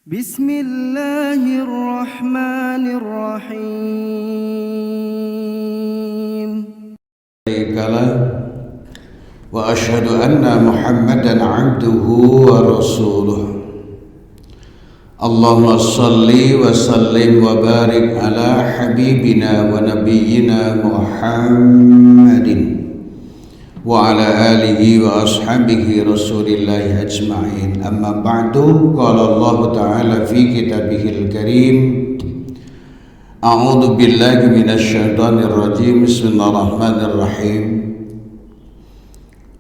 Bismillahirrahmanirrahim. Wa asyhadu anna Muhammadan abduhu wa rasuluh. Allahumma salli wa sallim wa barik ala habibina wa nabiyyina Muhammadin wa ala alihi wa ashabihi rasulillahi ajma'in. Amma ba'du, qala Allah ta'ala fi kitabihil karim, a'udzu billahi minasyaitonir rajim, bismillahirrahmanirrahim.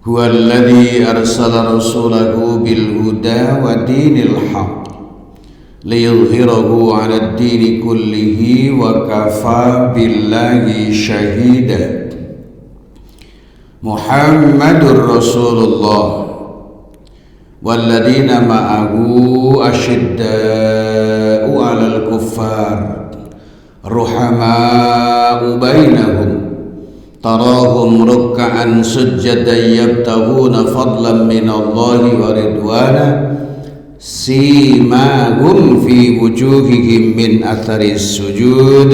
Huwa alladzi arsala rasulahu bil huda wa dinil haqq liyudhhirahu 'ala ad-dini kullihi wa kafa billahi syahida. Muhammadur Rasulullah walladzina ma'ahu asyidda'u 'alal kuffar ruhama'u bainahum tarahum ruk'an sujjadan yabtaghuna fadlan minallahi wa ridwana simahum fi wujuhihim min atharis sujud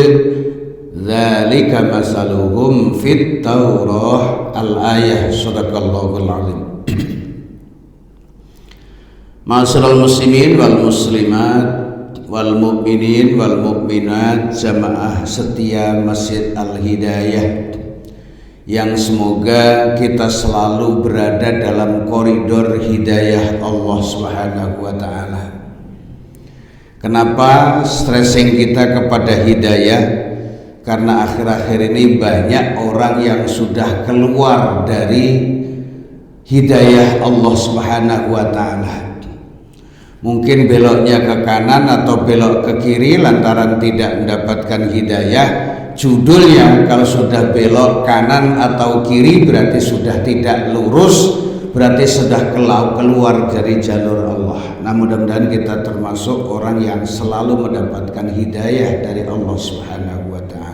dzalika masaluhum fit taurah. Al-ayah. Shadaqallahul azim. Ma'asyiral muslimin wal muslimat wal mu'minin wal mu'minat, jamaah setia Masjid Al-Hidayah, yang semoga kita selalu berada dalam koridor hidayah Allah Subhanahu wa ta'ala. Kenapa stressing kita kepada hidayah? Karena akhir-akhir ini banyak orang yang sudah keluar dari hidayah Allah Subhanahu wa ta'ala. Mungkin beloknya ke kanan atau belok ke kiri lantaran tidak mendapatkan hidayah. Judulnya kalau sudah belok kanan atau kiri berarti sudah tidak lurus, berarti sudah keluar dari jalur Allah. Nah, mudah-mudahan kita termasuk orang yang selalu mendapatkan hidayah dari Allah Subhanahu wa ta'ala.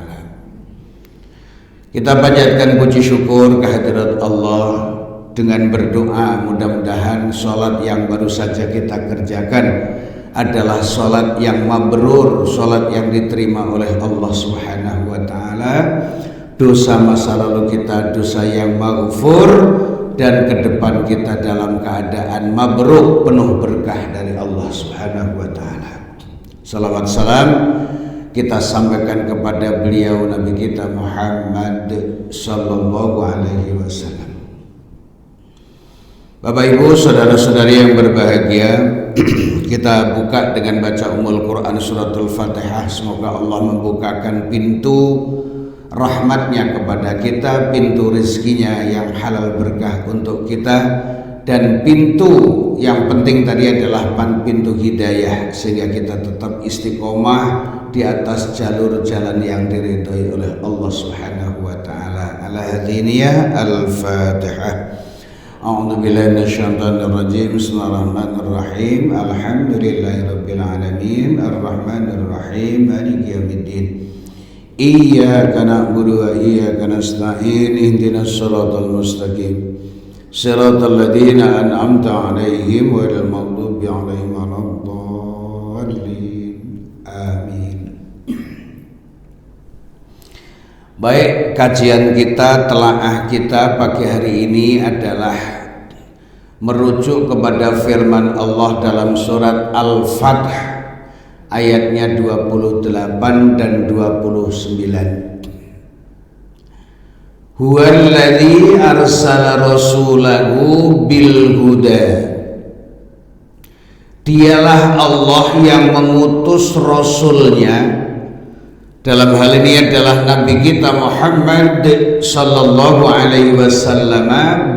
Kita panjatkan puji syukur kehadirat Allah dengan berdoa, mudah-mudahan sholat yang baru saja kita kerjakan adalah sholat yang mabrur, sholat yang diterima oleh Allah Subhanahu wa ta'ala. Dosa masa lalu kita dosa yang maghfur, dan ke depan kita dalam keadaan mabrur, penuh berkah dari Allah Subhanahu wa ta'ala. Salawat salam kita sampaikan kepada beliau Nabi kita Muhammad sallallahu alaihi wasallam. Bapak Ibu, saudara-saudari yang berbahagia, kita buka dengan baca Ummul Quran suratul Fatihah. Semoga Allah membukakan pintu rahmatnya kepada kita, pintu rezekinya yang halal berkah untuk kita, dan pintu yang penting tadi adalah pintu hidayah, sehingga kita tetap istiqomah di atas jalur jalan yang diridhai oleh Allah Subhanahu wa ta'ala. Al-Hadiniyah. Al-Fatihah. A'udzu billahi minasyaitonir rajim. Bismillahirrahmanirrahim. Alhamdulillahirabbil alamin, arrahmanir rahim, maliki yaumiddin. Iyyaka na'budu wa iyyaka nasta'in. Ihdinas siratal mustaqim. Siratal ladzina an'amta 'alaihim ghairil maghdubi 'alaihim waladdallin. Amin. Baik, kajian kita, telaah kita pagi hari ini adalah merujuk kepada firman Allah dalam surat Al-Fath ayatnya 28 dan 29. Huwallazi arsala rasulahu bil huda. Dialah Allah yang mengutus rasulnya, dalam hal ini adalah Nabi kita Muhammad sallallahu alaihi wasallam,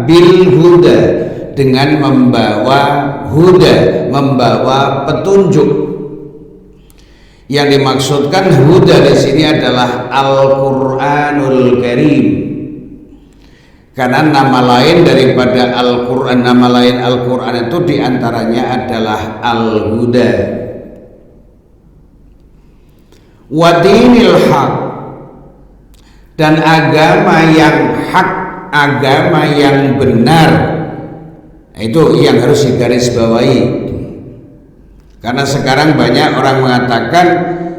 bil huda, dengan membawa huda, membawa petunjuk. Yang dimaksudkan huda di sini adalah Al-Qur'anul Karim. Karena nama lain daripada Al-Qur'an, nama lain Al-Qur'an itu diantaranya adalah Al-Huda. Wa dinil haq, dan agama yang hak, agama yang benar. Itu yang harus digarisbawahi. Karena sekarang banyak orang mengatakan,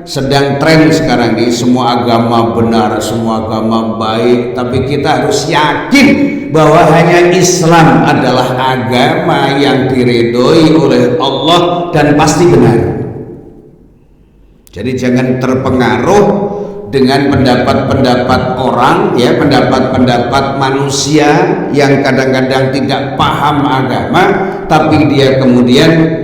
sedang tren sekarang ini semua agama benar, semua agama baik, tapi kita harus yakin bahwa hanya Islam adalah agama yang diridhoi oleh Allah dan pasti benar. Jadi jangan terpengaruh dengan pendapat-pendapat orang, ya, pendapat-pendapat manusia yang kadang-kadang tidak paham agama, tapi dia kemudian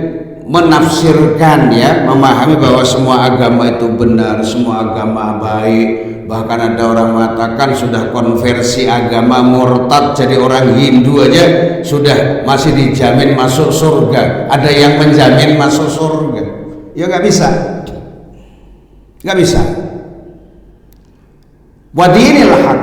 menafsirkan, ya, memahami bahwa semua agama itu benar, semua agama baik. Bahkan ada orang mengatakan sudah konversi agama, murtad jadi orang Hindu aja sudah masih dijamin masuk surga. Ada yang menjamin masuk surga? Ya nggak bisa, nggak bisa. Wadinil haq.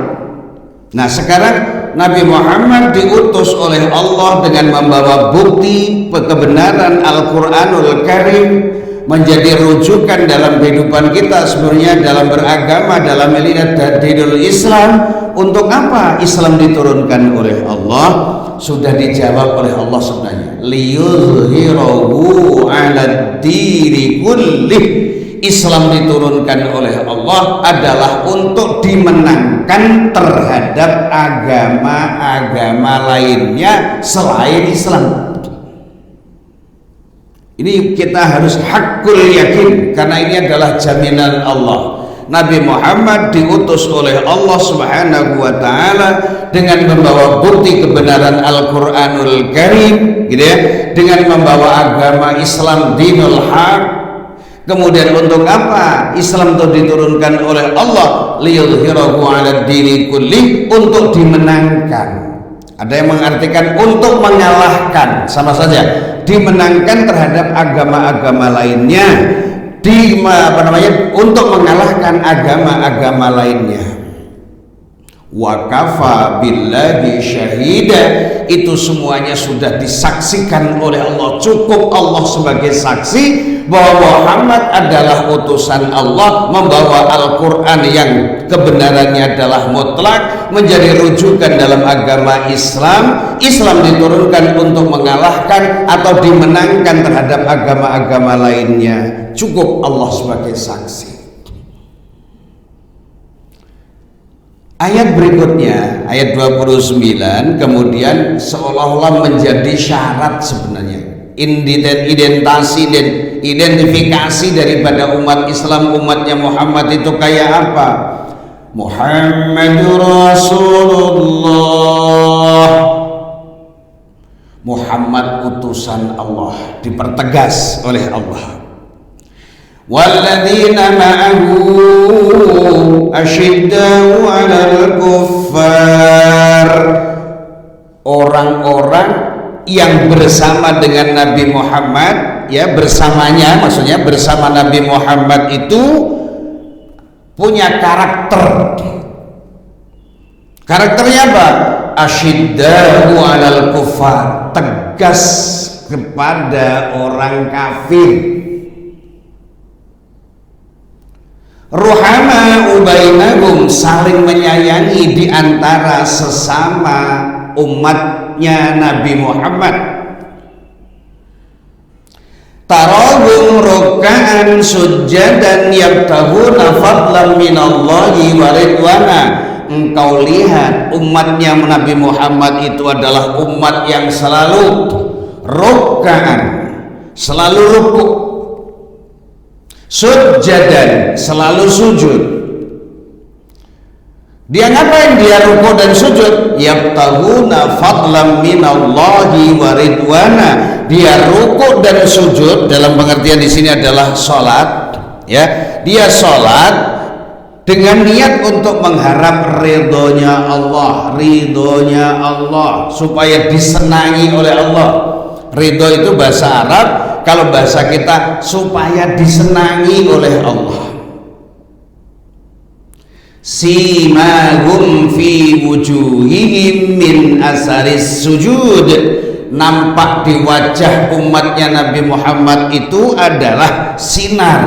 Nah sekarang Nabi Muhammad diutus oleh Allah dengan membawa bukti kebenaran Al-Quranul Karim, menjadi rujukan dalam kehidupan kita sebenarnya dalam beragama, dalam melihat dinul Islam. Untuk apa Islam diturunkan oleh Allah? Sudah dijawab oleh Allah sebenarnya, liyuzhirahu 'ala dini kullih. Islam diturunkan oleh Allah adalah untuk dimenangkan terhadap agama-agama lainnya selain Islam. Ini kita harus hakul yakin, karena ini adalah jaminan Allah. Nabi Muhammad diutus oleh Allah Subhanahu wa taala dengan membawa bukti kebenaran Al-Qur'anul Karim, gitu ya, dengan membawa agama Islam, dinul haq. Kemudian untuk apa Islam itu diturunkan oleh Allah? Liyudhhirahu 'ala dini kulli, untuk dimenangkan. Ada yang mengartikan untuk mengalahkan, sama saja, dimenangkan terhadap agama-agama lainnya, untuk mengalahkan agama-agama lainnya. Wa kafa billahi syahida, itu semuanya sudah disaksikan oleh Allah. Cukup Allah sebagai saksi bahwa Muhammad adalah utusan Allah, membawa Al-Quran yang kebenarannya adalah mutlak, menjadi rujukan dalam agama Islam. Islam diturunkan untuk mengalahkan atau dimenangkan terhadap agama-agama lainnya. Cukup Allah sebagai saksi. Ayat berikutnya, ayat 29, kemudian seolah-olah menjadi syarat sebenarnya, identifikasi daripada umat Islam, umatnya Muhammad itu kayak apa? Muhammadur Rasulullah, Muhammad utusan Allah, dipertegas oleh Allah. Walladzina ma'ahu asyiddau 'alal kuffar, orang-orang yang bersama dengan Nabi Muhammad, ya, bersamanya, maksudnya bersama Nabi Muhammad itu punya karakter. Karakternya apa? Asyiddau 'alal kuffar, tegas kepada orang kafir. Ruhama ubainahum, saling menyayangi di antara sesama umatnya Nabi Muhammad. Tarahum ruk'an sujjadan yabtaghuna fadlan minallahi wa ridwana. Engkau lihat umatnya Nabi Muhammad itu adalah umat yang selalu ruk'an, selalu rukuk, sujjadan, selalu sujud. Dia ngapain dia rukuk dan sujud? Yabtaghuna fadlan minallahi wa ridwana. Dia rukuk dan sujud dalam pengertian di sini adalah salat, ya. Dia salat dengan niat untuk mengharap ridhonya Allah, supaya disenangi oleh Allah. Ridho itu bahasa Arab, kalau bahasa kita supaya disenangi oleh Allah. Simahum fi wujuhihim min asaris sujud, nampak di wajah umatnya Nabi Muhammad itu adalah sinar,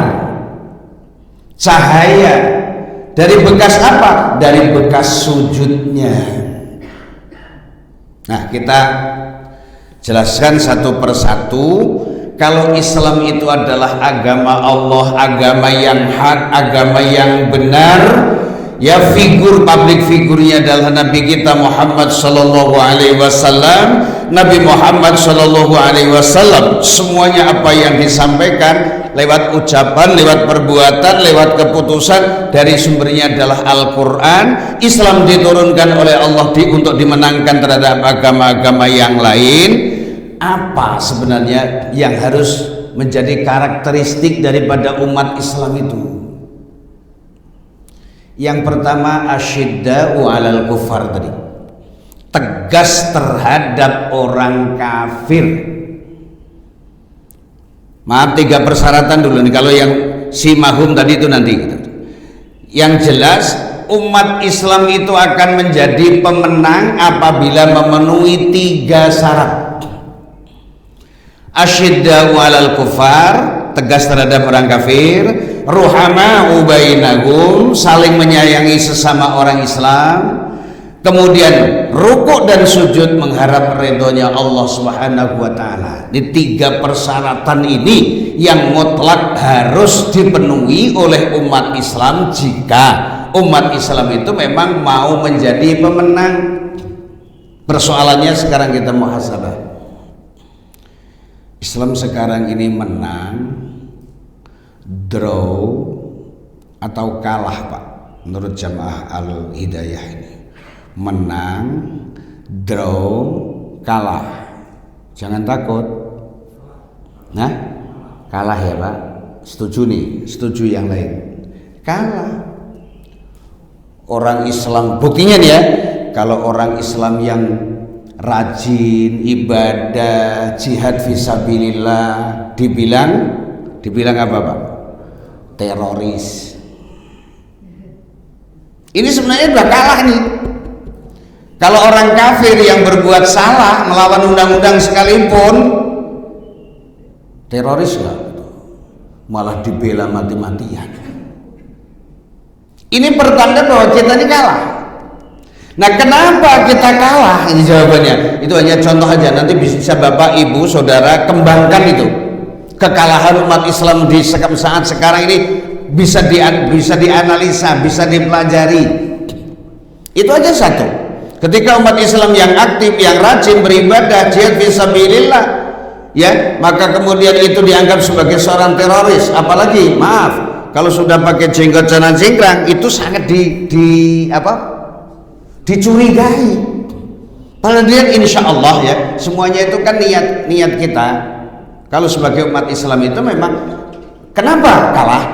cahaya. Dari bekas apa? Dari bekas sujudnya. Nah, kita jelaskan satu persatu kalau Islam itu adalah agama Allah, agama yang hak, agama yang benar, ya figur publik figurnya adalah Nabi kita Muhammad sallallahu alaihi wasallam. Nabi Muhammad sallallahu alaihi wasallam semuanya apa yang disampaikan lewat ucapan, lewat perbuatan, lewat keputusan dari sumbernya adalah Al-Qur'an. Islam diturunkan oleh Allah untuk dimenangkan terhadap agama-agama yang lain. Apa sebenarnya yang harus menjadi karakteristik daripada umat Islam itu? Yang pertama, asyidda'u 'alal kufar tadi. Tegas terhadap orang kafir. Maaf, 3 persyaratan dulu nih. Kalau yang si mahum tadi itu nanti. Yang jelas umat Islam itu akan menjadi pemenang apabila memenuhi 3 syarat. Asyidda'u 'alal kufar, tegas terhadap orang kafir. Ruhama'u bainahum, saling menyayangi sesama orang Islam. Kemudian rukuk dan sujud mengharap ridhonya Allah Subhanahu wa taala. Di 3 persyaratan ini yang mutlak harus dipenuhi oleh umat Islam jika umat Islam itu memang mau menjadi pemenang. Persoalannya sekarang kita muhasabah. Islam sekarang ini menang, draw atau kalah, Pak, menurut jamaah Al-Hidayah ini. Menang, draw, kalah. Jangan takut. Nah, kalah ya Pak. Setuju nih, setuju yang lain. Kalah. Orang Islam, buktinya nih ya, kalau orang Islam yang rajin ibadah, jihad fisabilillah, dibilang apa Pak? Teroris. Ini sebenarnya udah kalah nih. Kalau orang kafir yang berbuat salah melawan undang-undang sekalipun, teroris nggak? Malah dibela mati-matian. Ini pertanda bahwa kita ini kalah. Nah, kenapa kita kalah? Ini jawabannya. Itu hanya contoh aja. Nanti bisa Bapak, Ibu, Saudara kembangkan itu. Kekalahan umat Islam di saat sekarang ini bisa dianalisa, bisa dipelajari. Itu aja satu. Ketika umat Islam yang aktif, yang rajin beribadah, jihad fisabilillah, ya, maka kemudian itu dianggap sebagai seorang teroris. Apalagi, maaf, kalau sudah pakai jenggot celana cingkrang, itu sangat dicurigai. Padahal dia insya Allah ya, semuanya itu kan niat kita. Kalau sebagai umat Islam itu memang, kenapa kalah?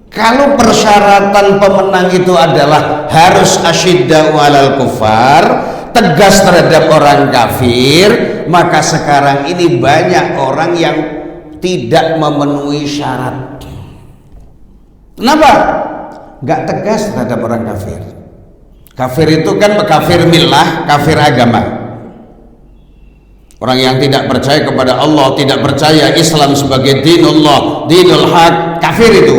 Kalau persyaratan pemenang itu adalah harus asyidda'u 'alal kufar, tegas terhadap orang kafir, maka sekarang ini banyak orang yang tidak memenuhi syarat. Kenapa? Nggak tegas terhadap orang kafir. Kafir itu kan kafir millah, kafir agama. Orang yang tidak percaya kepada Allah, tidak percaya Islam sebagai dinullah, dinul haq, kafir itu.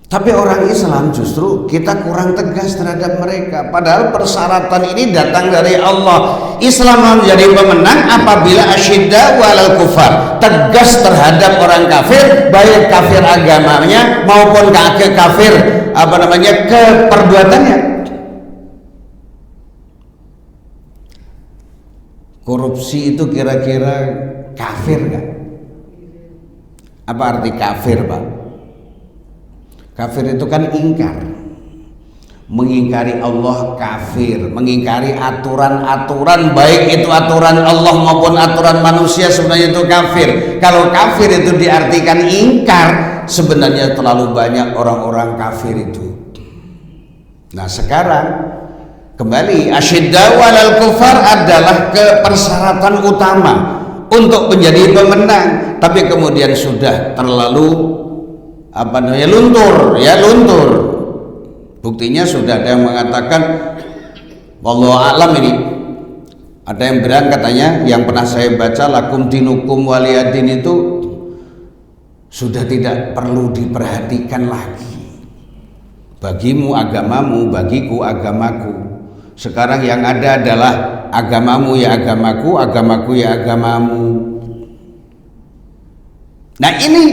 Tapi orang Islam justru kita kurang tegas terhadap mereka. Padahal persyaratan ini datang dari Allah. Islam menjadi pemenang apabila asyidda'u 'alal kufar, tegas terhadap orang kafir, baik kafir agamanya maupun kafir keperbuatannya. Korupsi itu kira-kira kafir nggak? Apa arti kafir, Pak? Kafir itu kan ingkar, mengingkari Allah kafir, mengingkari aturan-aturan, baik itu aturan Allah maupun aturan manusia, sebenarnya itu kafir. Kalau kafir itu diartikan ingkar, sebenarnya terlalu banyak orang-orang kafir itu. Nah sekarang kembali, asyidda'u 'alal kufar adalah persyaratan utama untuk menjadi pemenang, tapi kemudian sudah terlalu luntur. Buktinya sudah ada yang mengatakan, wallahu a'lam, ini ada yang bilang katanya, yang pernah saya baca, lakum dinukum waliyadin itu sudah tidak perlu diperhatikan lagi. Bagimu agamamu, bagiku agamaku. Sekarang yang ada adalah agamamu ya agamaku, agamaku ya agamamu. Nah ini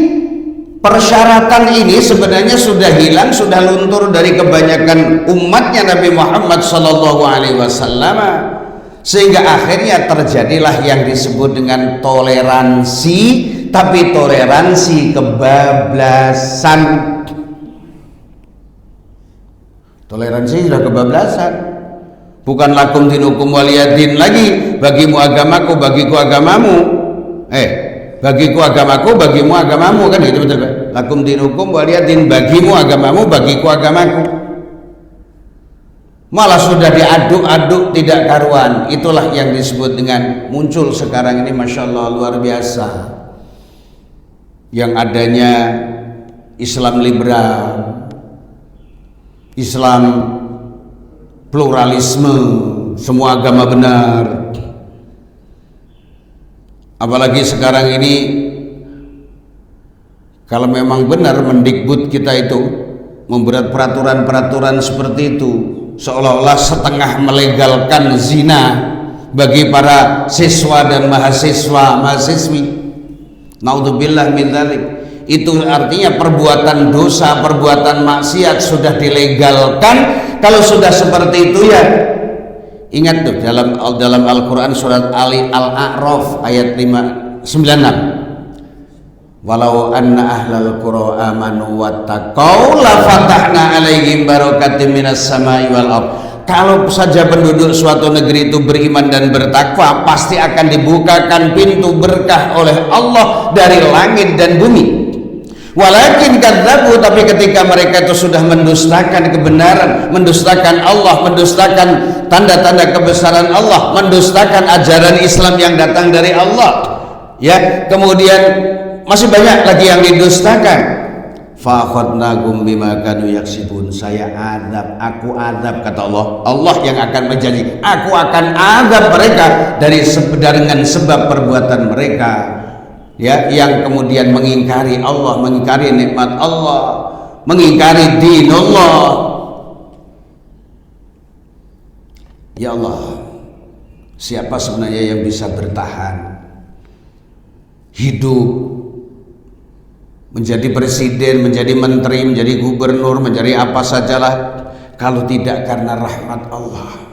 persyaratan ini sebenarnya sudah hilang, sudah luntur dari kebanyakan umatnya Nabi Muhammad SAW, sehingga akhirnya terjadilah yang disebut dengan toleransi, tapi toleransi kebablasan. Toleransi sudah kebablasan, bukan lakum dinukum waliyadin lagi, bagimu agamaku, bagiku agamamu. Bagiku agamaku, bagimu agamamu, kan gitu, betul Pak? Lakum dinukum waliyadin, bagimu agamamu, bagiku agamaku. Malah sudah diaduk-aduk tidak karuan. Itulah yang disebut dengan muncul sekarang ini, Masya Allah, luar biasa, yang adanya Islam liberal, Islam pluralisme, semua agama benar. Apalagi sekarang ini, kalau memang benar Mendikbud kita itu membuat peraturan-peraturan seperti itu, seolah-olah setengah melegalkan zina bagi para siswa dan mahasiswi. Naudzubillah min dzalik. Itu artinya perbuatan dosa, perbuatan maksiat sudah dilegalkan. Kalau sudah seperti itu ya, ingat tuh dalam Al-Quran surat Al-A'raf ayat 96, walau anna ahlal qura amanu wattaqau la fatahna alaihim barakatim minas samai wal ardh. Kalau saja penduduk suatu negeri itu beriman dan bertakwa, pasti akan dibukakan pintu berkah oleh Allah dari langit dan bumi. Walakin kadzabu, tapi ketika mereka itu sudah mendustakan kebenaran, mendustakan Allah, mendustakan tanda-tanda kebesaran Allah, mendustakan ajaran Islam yang datang dari Allah, ya, kemudian masih banyak lagi yang didustakan. Fa akhadnahum bima kanu yaksibun. Saya azab, aku azab, kata Allah. Allah yang akan menjanji, aku akan azab mereka dengan sebab perbuatan mereka, ya, yang kemudian mengingkari Allah, mengingkari nikmat Allah, mengingkari din Allah. Ya Allah, siapa sebenarnya yang bisa bertahan hidup menjadi presiden, menjadi menteri, menjadi gubernur, menjadi apa sajalah, kalau tidak karena rahmat Allah.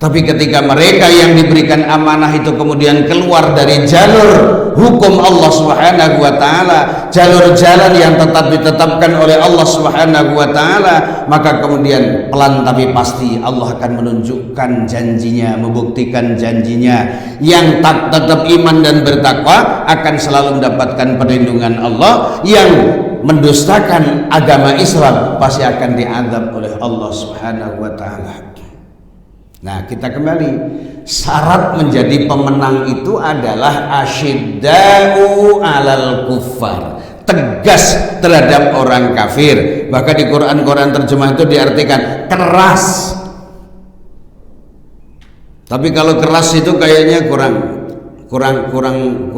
Tapi ketika mereka yang diberikan amanah itu kemudian keluar dari jalur hukum Allah Subhanahu wa taala, jalur jalan yang tetap ditetapkan oleh Allah Subhanahu wa taala, maka kemudian pelan tapi pasti Allah akan menunjukkan janjinya, membuktikan janjinya. Yang tetap iman dan bertakwa akan selalu mendapatkan perlindungan Allah. Yang mendustakan agama Islam pasti akan diazab oleh Allah Subhanahu wa taala. Nah, kita kembali, syarat menjadi pemenang itu adalah asyidda'u 'alal kuffar, tegas terhadap orang kafir. Bahkan di Quran terjemah itu diartikan keras. Tapi kalau keras itu kayaknya kurang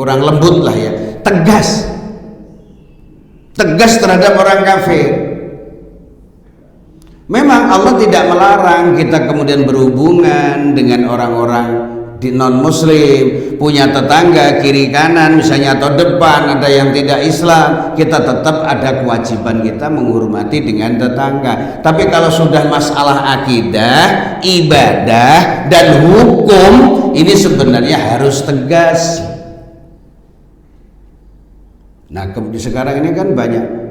lembut lah ya. Tegas terhadap orang kafir. Memang Allah tidak melarang kita kemudian berhubungan dengan orang-orang di non muslim, punya tetangga kiri kanan misalnya atau depan ada yang tidak Islam, kita tetap ada kewajiban kita menghormati dengan tetangga. Tapi kalau sudah masalah akidah, ibadah dan hukum, ini sebenarnya harus tegas. Nah, sekarang ini kan banyak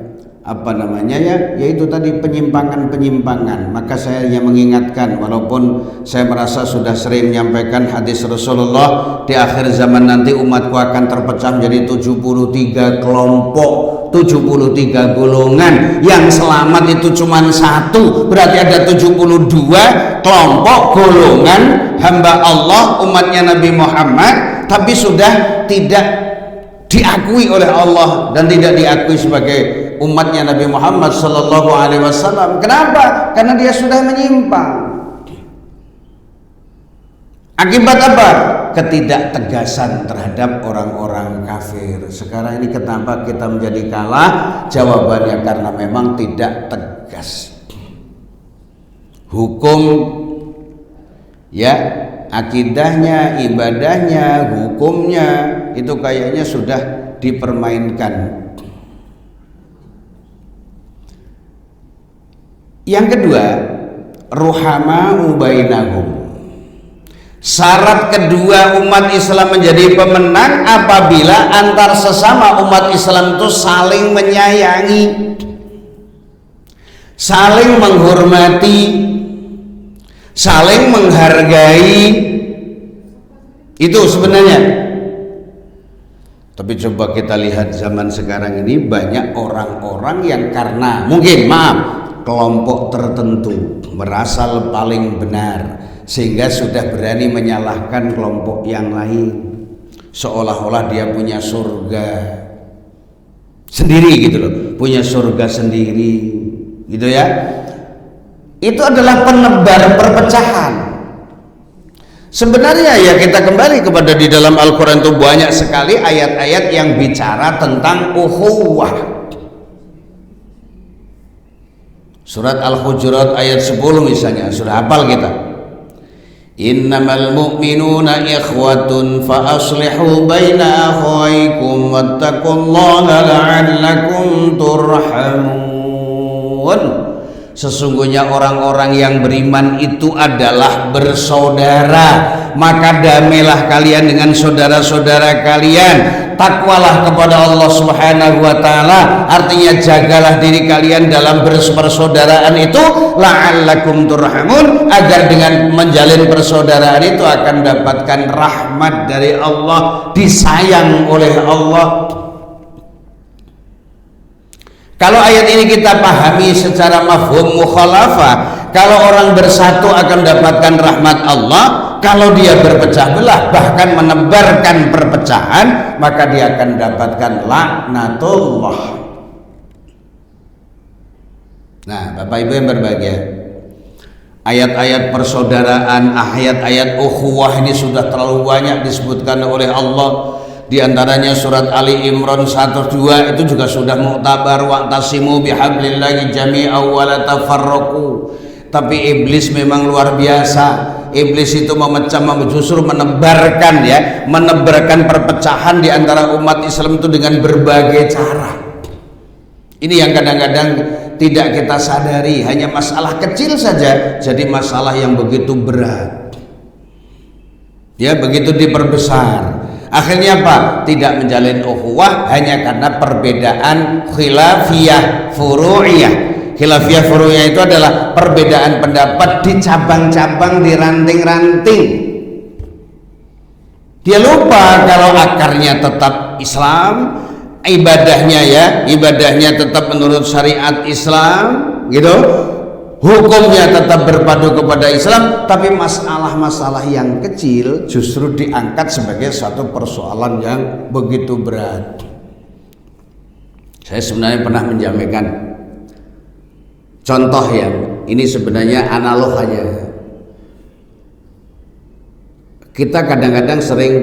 yaitu tadi penyimpangan. Maka saya hanya mengingatkan, walaupun saya merasa sudah sering menyampaikan hadis Rasulullah, di akhir zaman nanti umatku akan terpecah menjadi 73 kelompok, 73 golongan. Yang selamat itu cuma satu, berarti ada 72 kelompok golongan hamba Allah, umatnya Nabi Muhammad, tapi sudah tidak diakui oleh Allah dan tidak diakui sebagai umatnya Nabi Muhammad sallallahu alaihi wasallam. Kenapa? Karena dia sudah menyimpang. Akibat apa? Ketidaktegasan terhadap orang-orang kafir. Sekarang ini kenapa kita menjadi kalah? Jawabannya karena memang tidak tegas. Hukum, ya, akidahnya, ibadahnya, hukumnya itu kayaknya sudah dipermainkan. Yang kedua, ruhama'u bainahum. Syarat kedua umat Islam menjadi pemenang apabila antar sesama umat Islam itu saling menyayangi, saling menghormati, saling menghargai. Itu sebenarnya. Tapi coba kita lihat zaman sekarang ini, banyak orang-orang yang karena mungkin kelompok tertentu merasa paling benar, sehingga sudah berani menyalahkan kelompok yang lain, seolah-olah dia punya surga sendiri gitu loh, punya surga sendiri gitu ya. Itu adalah penebar perpecahan. Sebenarnya ya kita kembali kepada di dalam Al-Quran itu banyak sekali ayat-ayat yang bicara tentang ukhuwah. Surat Al-Hujurat ayat 10 misalnya, sudah hafal kita. Innamal mu'minuna ikhwatun fa aslihu baina akhawaykum wattaqullaha la'allakum turhamun. Sesungguhnya orang-orang yang beriman itu adalah bersaudara, maka damailah kalian dengan saudara-saudara kalian, takwalah kepada Allah Subhanahu wa taala, artinya jagalah diri kalian dalam persaudaraan itu, la'allakum turhamun, agar dengan menjalin persaudaraan itu akan mendapatkan rahmat dari Allah, disayang oleh Allah. Kalau ayat ini kita pahami secara mafhum mukhalafah, kalau orang bersatu akan mendapatkan rahmat Allah, kalau dia berpecah belah bahkan menebarkan perpecahan, maka dia akan mendapatkan laknatullah. Nah, Bapak Ibu yang berbahagia, ayat-ayat persaudaraan, ayat-ayat ukhuwah ini sudah terlalu banyak disebutkan oleh Allah. Di antaranya surat Ali Imran 1-2 itu juga sudah mu'tabar, wa'tasimu bihablillahi jami'an wa la tafarraqu. Tapi iblis memang luar biasa. Iblis itu justru menebarkan perpecahan di antara umat Islam itu dengan berbagai cara. Ini yang kadang-kadang tidak kita sadari, hanya masalah kecil saja jadi masalah yang begitu berat. Ya, begitu diperbesar. Akhirnya apa? Tidak menjalin ukhuwah hanya karena perbedaan khilafiyah furu'iyah. Khilafiyah furu'iyah itu adalah perbedaan pendapat di cabang-cabang, di ranting-ranting. Dia lupa kalau akarnya tetap Islam, ibadahnya tetap menurut syariat Islam, gitu. Hukumnya tetap berpadu kepada Islam, tapi masalah-masalah yang kecil justru diangkat sebagai satu persoalan yang begitu berat. Saya sebenarnya pernah menyampaikan contoh yang ini sebenarnya analog aja. Kita kadang-kadang sering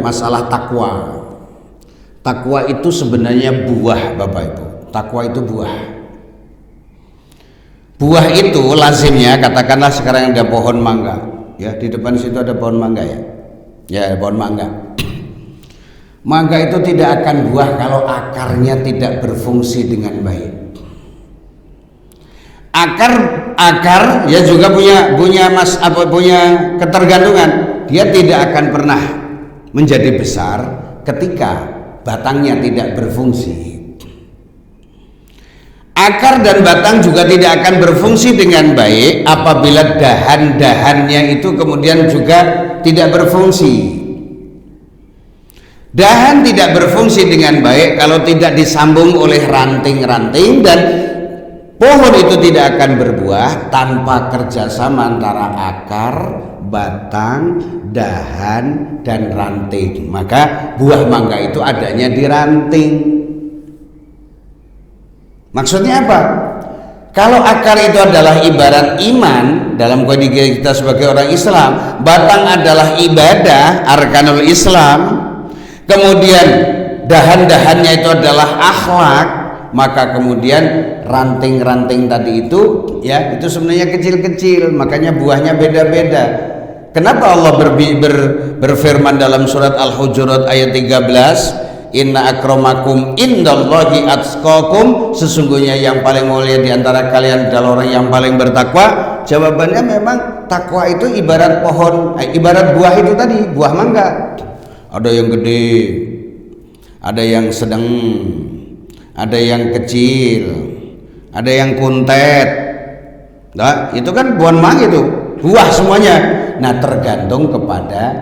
masalah takwa. Takwa itu sebenarnya buah, Bapak Ibu. Takwa itu buah. Buah itu lazimnya, katakanlah sekarang ada pohon mangga, ya di depan situ ada pohon mangga ya pohon mangga. Mangga itu tidak akan buah kalau akarnya tidak berfungsi dengan baik. Akar ya juga punya ketergantungan. Dia tidak akan pernah menjadi besar ketika batangnya tidak berfungsi. Akar dan batang juga tidak akan berfungsi dengan baik apabila dahan-dahannya itu kemudian juga tidak berfungsi. Dahan tidak berfungsi dengan baik kalau tidak disambung oleh ranting-ranting, dan pohon itu tidak akan berbuah tanpa kerjasama antara akar, batang, dahan, dan ranting. Maka buah mangga itu adanya di ranting. Maksudnya apa? Kalau akar itu adalah ibarat iman dalam kode kita sebagai orang Islam, batang adalah ibadah, arkanul Islam, kemudian dahan-dahannya itu adalah akhlak, maka kemudian ranting-ranting tadi itu ya itu sebenarnya kecil-kecil, makanya buahnya beda-beda. Kenapa Allah berfirman dalam surat Al-Hujurat ayat 13, inna akramakum indallahi atqakum, sesungguhnya yang paling mulia di antara kalian adalah orang yang paling bertakwa? Jawabannya memang takwa itu ibarat pohon, ibarat buah itu tadi, buah mangga. Ada yang gede, ada yang sedang, ada yang kecil, ada yang kuntet. Nah, itu kan buah mangga itu, buah semuanya. Nah, tergantung kepada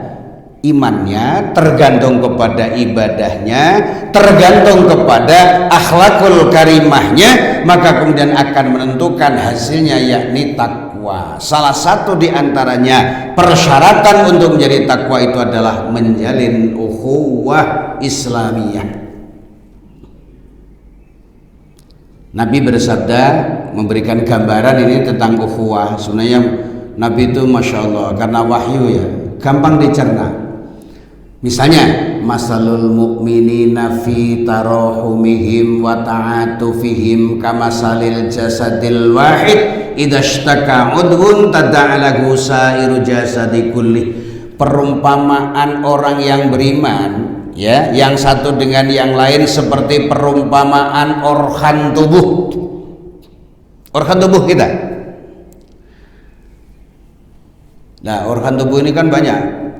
imannya, tergantung kepada ibadahnya, tergantung kepada akhlakul karimahnya, maka kemudian akan menentukan hasilnya, yakni takwa. Salah satu di antaranya persyaratan untuk menjadi takwa itu adalah menjalin ukhuwah Islamiyah. Nabi bersabda, memberikan gambaran ini tentang ukhuwah. Sebenarnya Nabi itu Masya Allah, karena wahyu ya, gampang dicerna. Misalnya, masalul mu'minina fi tarahumihim wa ta'atufihim kamasalil jasadil wahid idashtaka udhun tada'alahu sa'iru jasadi kulli. Perumpamaan orang yang beriman, ya, yang satu dengan yang lain seperti perumpamaan organ tubuh. Organ tubuh kita. Nah, organ tubuh ini kan banyak.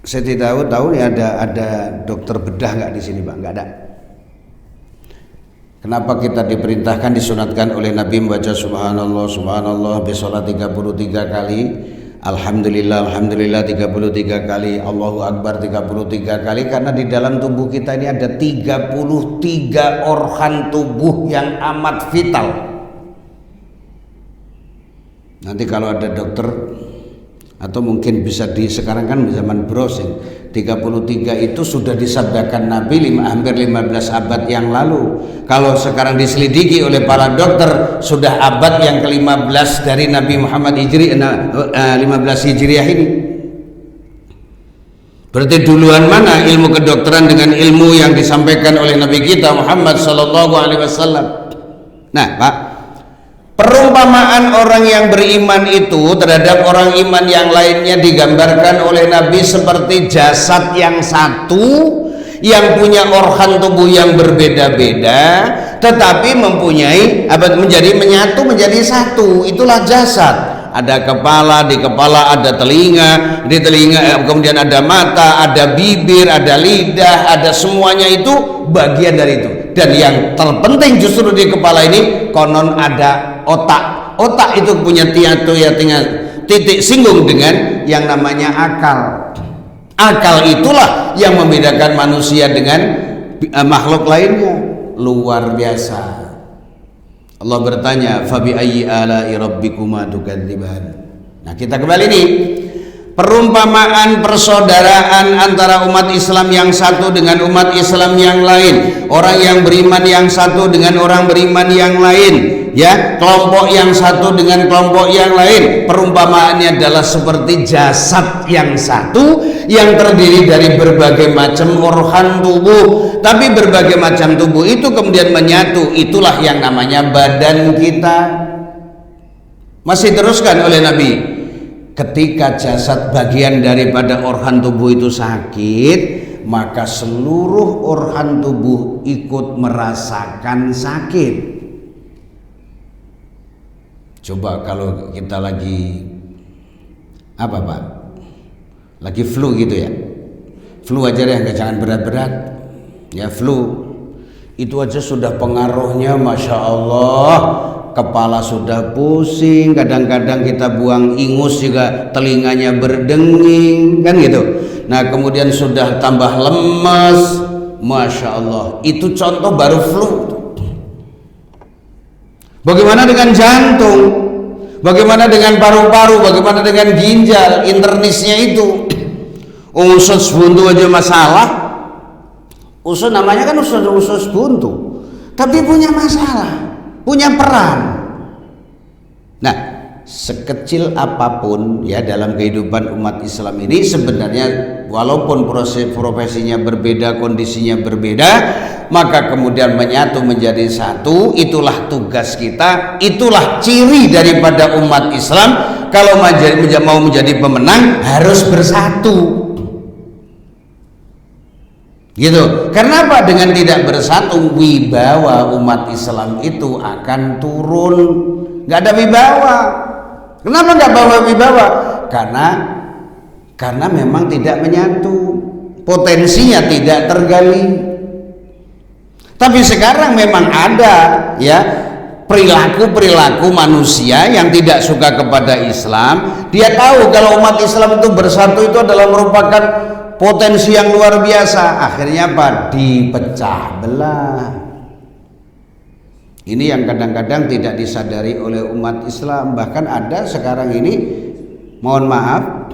Saya tidak tahu nih ada dokter bedah nggak di sini, Pak? Nggak ada. Kenapa kita diperintahkan, disunatkan oleh Nabi membaca subhanallah subhanallah bisolat 33 kali, alhamdulillah alhamdulillah 33 kali, Allahu akbar 33 kali? Karena di dalam tubuh kita ini ada 33 organ tubuh yang amat vital. Nanti kalau ada dokter, atau mungkin bisa sekarang kan zaman browsing, 33 itu sudah disabdakan Nabi hampir 15 abad yang lalu. Kalau sekarang diselidiki oleh para dokter, sudah abad yang ke-15 dari Nabi Muhammad 15 Hijriah ini. Berarti duluan mana ilmu kedokteran dengan ilmu yang disampaikan oleh Nabi kita Muhammad sallallahu alaihi wasallam. Nah, Pak, perumpamaan orang yang beriman itu terhadap orang iman yang lainnya digambarkan oleh Nabi seperti jasad yang satu yang punya organ tubuh yang berbeda-beda, tetapi mempunyai menyatu menjadi satu. Itulah jasad. Ada kepala, di kepala ada telinga, di telinga kemudian ada mata, ada bibir, ada lidah, ada semuanya itu bagian dari itu. Dan yang terpenting justru di kepala ini konon ada otak. Otak itu punya titik singgung dengan yang namanya akal. Akal itulah yang membedakan manusia dengan makhluk lainnya. Luar biasa. Allah bertanya, fabi ayyi ala'i rabbikuma tukadziban. Nah, kita kembali nih, perumpamaan persaudaraan antara umat Islam yang satu dengan umat Islam yang lain, orang yang beriman yang satu dengan orang beriman yang lain, ya, kelompok yang satu dengan kelompok yang lain. Perumpamaannya adalah seperti jasad yang satu yang terdiri dari berbagai macam organ tubuh, tapi berbagai macam tubuh itu kemudian menyatu. Itulah yang namanya badan kita. Masih teruskan oleh Nabi, ketika jasad bagian daripada organ tubuh itu sakit, maka seluruh organ tubuh ikut merasakan sakit. Coba kalau kita lagi apa, Pak? Lagi flu gitu ya. Flu aja deh, jangan berat-berat. Ya, flu itu aja sudah pengaruhnya, Masya Allah. Kepala sudah pusing, kadang-kadang kita buang ingus juga telinganya berdenging, kan gitu. Nah, kemudian sudah tambah lemas, Masya Allah. Itu contoh baru flu. Bagaimana dengan jantung? Bagaimana dengan paru-paru? Bagaimana dengan ginjal? Internisnya itu usus buntu aja masalah. Usus namanya kan usus buntu, tapi punya masalah, punya peran. Nah, sekecil apapun ya dalam kehidupan umat Islam ini sebenarnya walaupun profesinya berbeda, kondisinya berbeda, maka kemudian menyatu menjadi satu. Itulah tugas kita, itulah ciri daripada umat Islam. Kalau mau menjadi pemenang harus bersatu, gitu. Karena apa? Dengan tidak bersatu, wibawa umat Islam itu akan turun, nggak ada wibawa. Kenapa nggak bawa wibawa? Karena memang tidak menyatu, potensinya tidak tergali. Tapi sekarang memang ada ya perilaku manusia yang tidak suka kepada Islam. Dia tahu kalau umat Islam itu bersatu itu adalah merupakan potensi yang luar biasa. Akhirnya apa? Dipecah belah. Ini yang kadang-kadang tidak disadari oleh umat Islam. Bahkan ada sekarang ini, mohon maaf,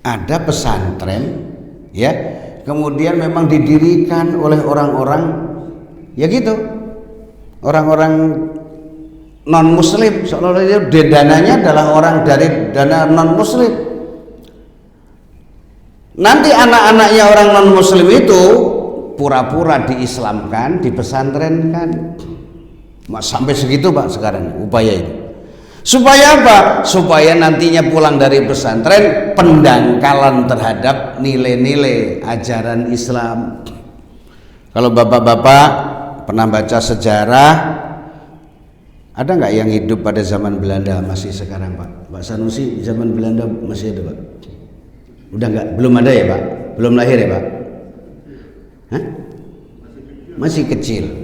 ada pesantren ya, kemudian memang didirikan oleh orang-orang ya gitu, orang-orang non muslim, seolah-olah dananya adalah orang dari dana non muslim. Nanti anak-anaknya orang non muslim itu pura-pura diislamkan, dipesantrenkan. Sampai segitu Pak sekarang upaya itu. Supaya apa? Supaya nantinya pulang dari pesantren pendangkalan terhadap nilai-nilai ajaran Islam. Kalau bapak-bapak pernah baca sejarah, ada nggak yang hidup pada zaman Belanda masih sekarang Pak? Pak Sanusi zaman Belanda masih ada Pak? Udah nggak? Belum ada ya Pak? Belum lahir ya Pak? Hah? Masih kecil.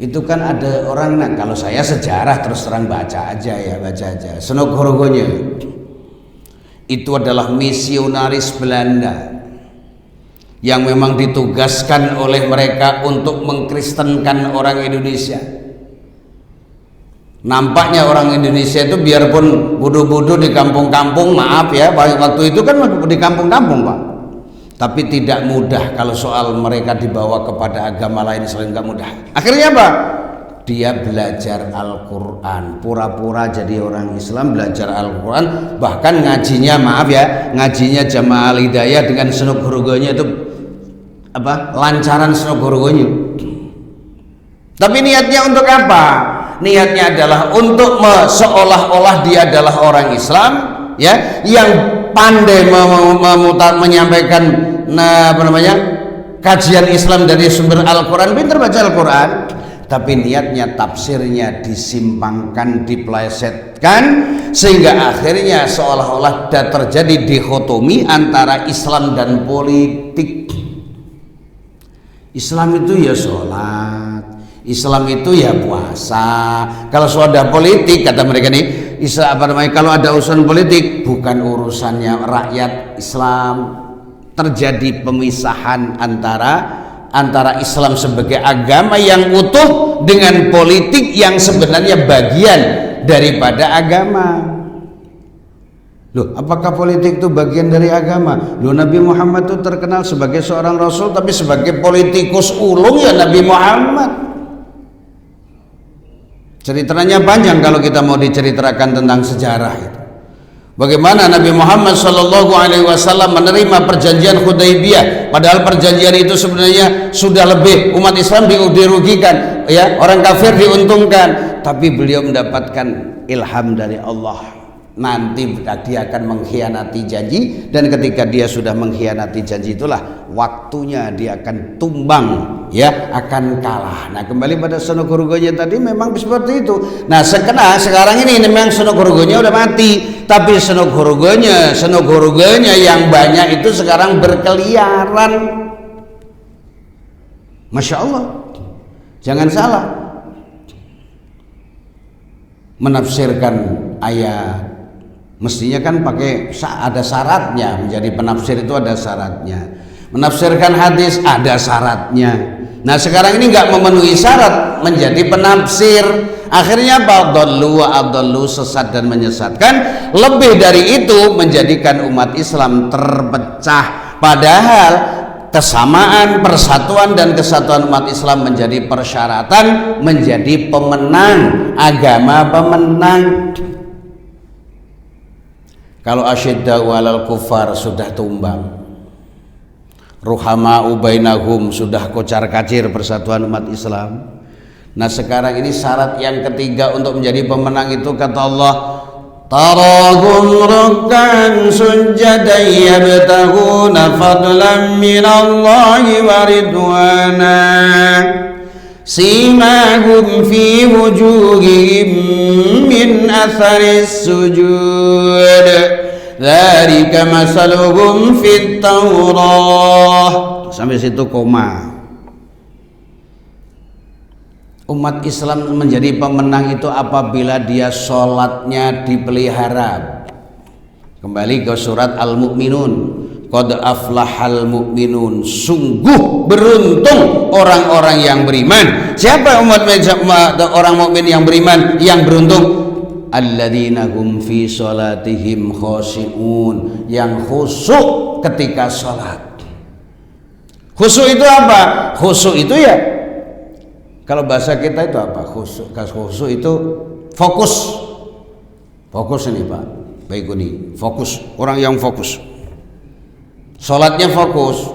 Itu kan ada orang, nah kalau saya sejarah terus terang baca aja. Senogorogonya itu adalah misionaris Belanda yang memang ditugaskan oleh mereka untuk mengkristenkan orang Indonesia. Nampaknya orang Indonesia itu biarpun bodoh-bodoh di kampung-kampung, maaf ya, waktu itu kan di kampung-kampung Pak, tapi tidak mudah kalau soal mereka dibawa kepada agama lain, selain nggak mudah. Akhirnya apa? Dia belajar Al-Quran, pura-pura jadi orang Islam, belajar Al-Quran, bahkan ngajinya, maaf ya, ngajinya Jamaah Al-Hidayah dengan senogorogonya itu apa? Lancaran senogorogonya. Tapi niatnya untuk apa? Niatnya adalah untuk seolah-olah dia adalah orang Islam ya, yang pandai menyampaikan kajian Islam dari sumber Al-Quran, pintar baca Al-Quran, tapi niatnya tafsirnya disimpangkan, diplesetkan, sehingga akhirnya seolah-olah terjadi dikotomi antara Islam dan politik. Islam itu ya sholat, Islam itu ya puasa. Kalau sudah politik, kata mereka nih, kalau ada urusan politik bukan urusannya rakyat Islam. Terjadi pemisahan antara Islam sebagai agama yang utuh dengan politik yang sebenarnya bagian daripada agama. Loh, apakah politik itu bagian dari agama? Loh, Nabi Muhammad itu terkenal sebagai seorang rasul, tapi sebagai politikus ulung ya Nabi Muhammad. Ceritanya panjang kalau kita mau diceritakan tentang sejarah itu. Bagaimana Nabi Muhammad SAW menerima perjanjian Hudaybiyah, padahal perjanjian itu sebenarnya sudah lebih umat Islam dirugikan, ya, orang kafir diuntungkan, tapi beliau mendapatkan ilham dari Allah. Nanti dia akan mengkhianati janji, dan ketika dia sudah mengkhianati janji itulah waktunya dia akan tumbang, ya, akan kalah. Nah, kembali pada senogorogonya tadi, memang seperti itu. Nah, sekarang ini memang senogorogonya udah mati, tapi senogorogonya yang banyak itu sekarang berkeliaran. Masya Allah, jangan salah menafsirkan ayat. Mestinya kan ada syaratnya, menjadi penafsir itu ada syaratnya. Menafsirkan hadis ada syaratnya. Nah, sekarang ini nggak memenuhi syarat menjadi penafsir. Akhirnya dallu wa adallu, sesat dan menyesatkan. Lebih dari itu menjadikan umat Islam terpecah. Padahal kesamaan, persatuan dan kesatuan umat Islam menjadi persyaratan menjadi pemenang, agama pemenang. Kalau asyidda'u 'alal kufar sudah tumbang, ruhama'u bainahum sudah kocar-kacir persatuan umat Islam. Nah sekarang ini syarat yang ketiga untuk menjadi pemenang itu kata Allah, tarahum ruk'an sujjadan yabtaghuna fadlan minallahi wa ridwana simahum fi wujuhihim min atharis sujud dzalika masaluhum fit taurah. Sampai situ koma. Umat Islam menjadi pemenang itu apabila dia sholatnya dipelihara. Kembali ke surat Al-Mu'minun, qad aflahal mu'minun, sungguh beruntung orang-orang yang beriman. Siapa orang mukmin yang beriman yang beruntung? Alladzina hum fi sholatihim khashi'un, yang khusyuk ketika sholat. Khusyuk itu apa? Khusyuk itu ya, kalau bahasa kita itu apa? Khusyuk itu fokus. Fokus ini Pak Baikuni, fokus. Orang yang fokus. Sholatnya fokus.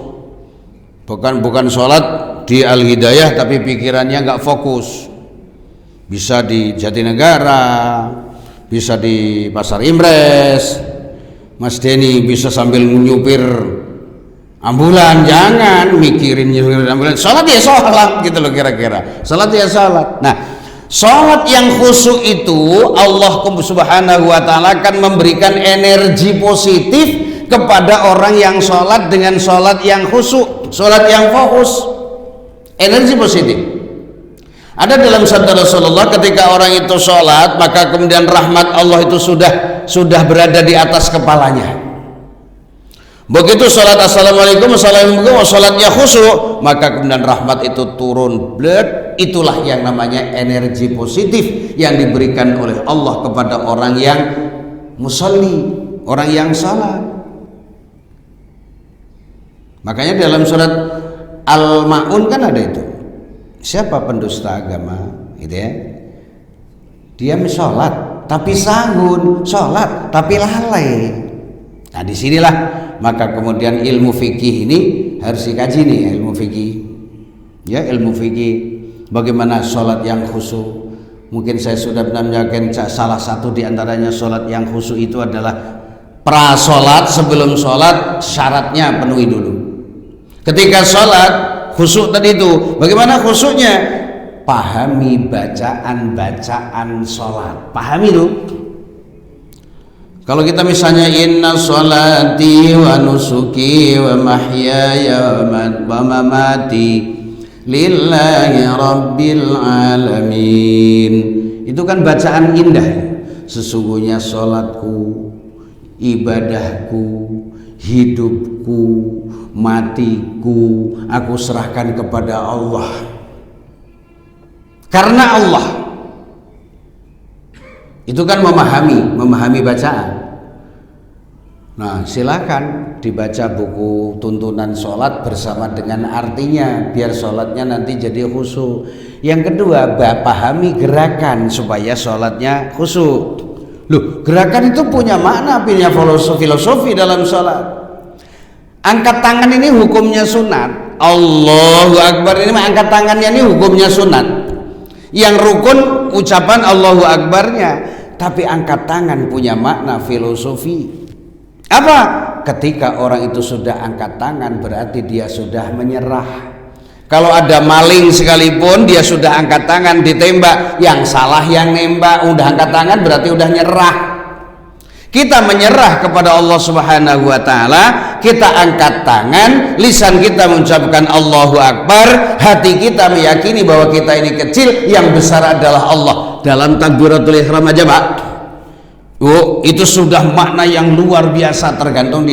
Bukan sholat di Al-Hidayah tapi pikirannya nggak fokus. Bisa di Jatinegara, bisa di Pasar Impres. Mas Denny bisa sambil nyupir ambulan, jangan mikirin ambulan. Sholat ya sholat gitu loh kira-kira. Sholat ya sholat. Nah, sholat yang khusyuk itu Allah Subhanahu wa ta'ala akan memberikan energi positif kepada orang yang sholat dengan sholat yang khusyuk, sholat yang fokus. Energi positif. Ada dalam sabda Rasulullah, ketika orang itu sholat maka kemudian rahmat Allah itu sudah berada di atas kepalanya. Begitu sholat assalamualaikum sholatnya khusyuk, maka kemudian rahmat itu turun. Itulah yang namanya energi positif yang diberikan oleh Allah kepada orang yang musalli, orang yang salat. Makanya dalam surat Al-Ma'un kan ada itu, siapa pendusta agama gitu ya, dia sholat tapi sahun, sholat tapi lalai. Nah disinilah maka kemudian ilmu fikih ini harus dikaji nih, ilmu fikih ya, ilmu fikih bagaimana sholat yang khusyuk. Mungkin saya sudah menyampaikan salah satu diantaranya sholat yang khusyuk itu adalah prasolat. Sebelum sholat syaratnya penuhi dulu. Ketika sholat khusyuk tadi itu, bagaimana khusyuknya? Pahami bacaan sholat, pahami itu. Kalau kita misalnya inna sholati wa nusuki wa mahyaya wa mamati lillahi rabbil alamin, itu kan bacaan indah. Sesungguhnya sholatku, ibadahku, hidupku, matiku aku serahkan kepada Allah, karena Allah. Itu kan memahami bacaan. Nah silakan dibaca buku tuntunan sholat bersama dengan artinya, biar sholatnya nanti jadi khusyuk. Yang kedua, pahami gerakan supaya sholatnya khusyuk. Loh, gerakan itu punya makna, punya filosofi dalam sholat. Angkat tangan ini hukumnya sunat. Allahu Akbar ini angkat tangannya ini hukumnya sunat. Yang rukun ucapan Allahu Akbarnya. Tapi angkat tangan punya makna filosofi. Apa? Ketika orang itu sudah angkat tangan berarti dia sudah menyerah. Kalau ada maling sekalipun dia sudah angkat tangan ditembak, yang salah yang nembak, udah angkat tangan berarti udah nyerah. Kita menyerah kepada Allah Subhanahu wa ta'ala, kita angkat tangan, lisan kita mengucapkan Allahu Akbar, hati kita meyakini bahwa kita ini kecil, yang besar adalah Allah. Dalam takbiratul ihram aja Pak, itu sudah makna yang luar biasa tergantung